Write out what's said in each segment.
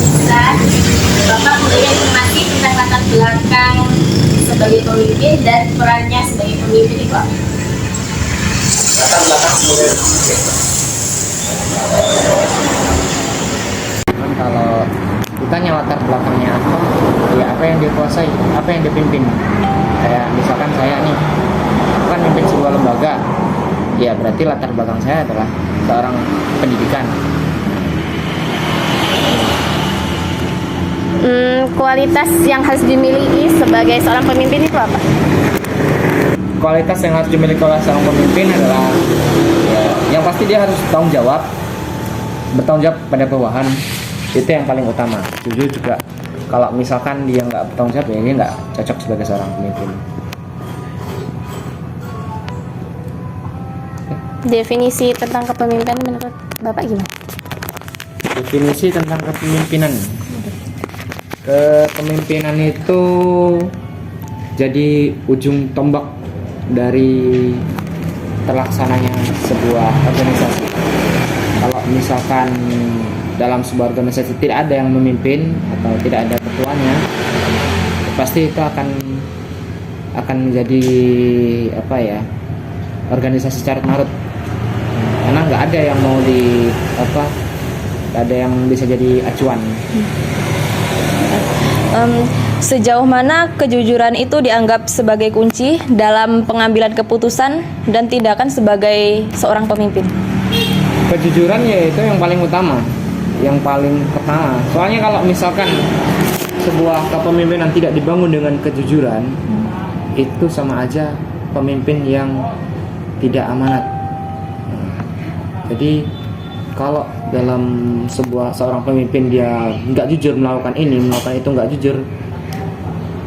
bisa Bapak memberikan informasi tentang latar belakang sebagai pemimpin dan perannya sebagai pemimpin itu apa? Latar belakang kemudian. Kalau ditanya latar belakangnya apa, ya apa yang dia kuasai, apa yang dia pimpin. Kayak misalkan saya nih, aku kan mimpin sebuah lembaga, ya berarti latar belakang saya adalah seorang pendidikan. Kualitas yang harus dimiliki sebagai seorang pemimpin itu apa? Kualitas yang harus dimiliki oleh seorang pemimpin adalah ya, yang pasti dia harus bertanggung jawab pada bawahan. Itu yang paling utama. Jujur juga, kalau misalkan dia nggak bertanggung jawab, ya dia nggak cocok sebagai seorang pemimpin. Definisi tentang kepemimpinan menurut Bapak gimana? Definisi tentang kepemimpinan. Kepemimpinan itu jadi ujung tombak dari terlaksananya sebuah organisasi. Kalau misalkan dalam sebuah organisasi tidak ada yang memimpin atau tidak ada ketuanya, pasti itu akan menjadi apa ya, organisasi carut marut, karena nggak ada yang mau nggak ada yang bisa jadi acuan. Sejauh mana kejujuran itu dianggap sebagai kunci dalam pengambilan keputusan dan tindakan sebagai seorang pemimpin? Kejujuran ya itu yang paling utama, yang paling pertama. Soalnya kalau misalkan sebuah kepemimpinan tidak dibangun dengan kejujuran, itu sama aja pemimpin yang tidak amanat. Jadi kalau dalam seorang pemimpin dia nggak jujur melakukan itu nggak jujur,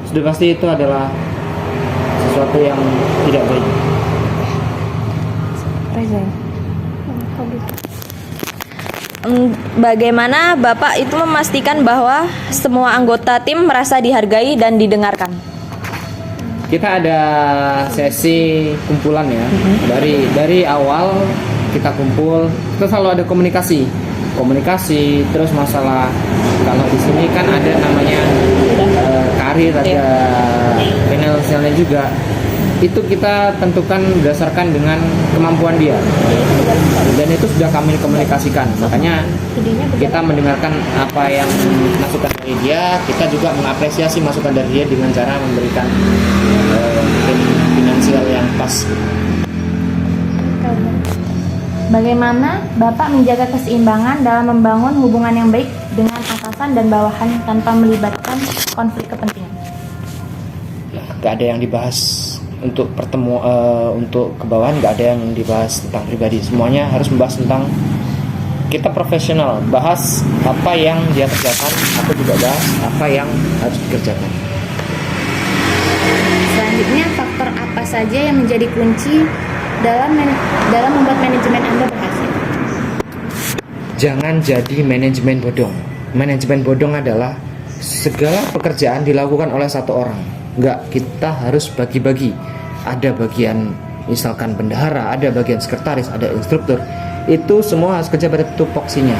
sudah pasti itu adalah sesuatu yang tidak baik. Bagaimana Bapak itu memastikan bahwa semua anggota tim merasa dihargai dan didengarkan? Kita ada sesi kumpulan ya. Dari awal kita kumpul, kita selalu ada komunikasi, terus masalah kalau di sini kan ada namanya karir, ada finansialnya juga. Itu kita tentukan berdasarkan dengan kemampuan dia, dan itu sudah kami komunikasikan. Makanya kita mendengarkan apa yang masukan dari dia, kita juga mengapresiasi masukan dari dia dengan cara memberikan finansial yang pas. Bagaimana Bapak menjaga keseimbangan dalam membangun hubungan yang baik dengan atasan dan bawahan tanpa melibatkan konflik kepentingan? Gak ada yang dibahas untuk untuk ke bawahan, gak ada yang dibahas tentang pribadi. Semuanya harus membahas tentang kita profesional, bahas apa yang dia kerjakan, aku juga bahas apa yang harus dikerjakan. Selanjutnya, faktor apa saja yang menjadi kunci dalam membuat manajemen Anda berhasil? Jangan jadi manajemen bodong. Manajemen bodong adalah segala pekerjaan dilakukan oleh satu orang. Enggak, kita harus bagi-bagi. Ada bagian misalkan bendahara, ada bagian sekretaris, ada instruktur. Itu semua harus kerja pada tupoksinya.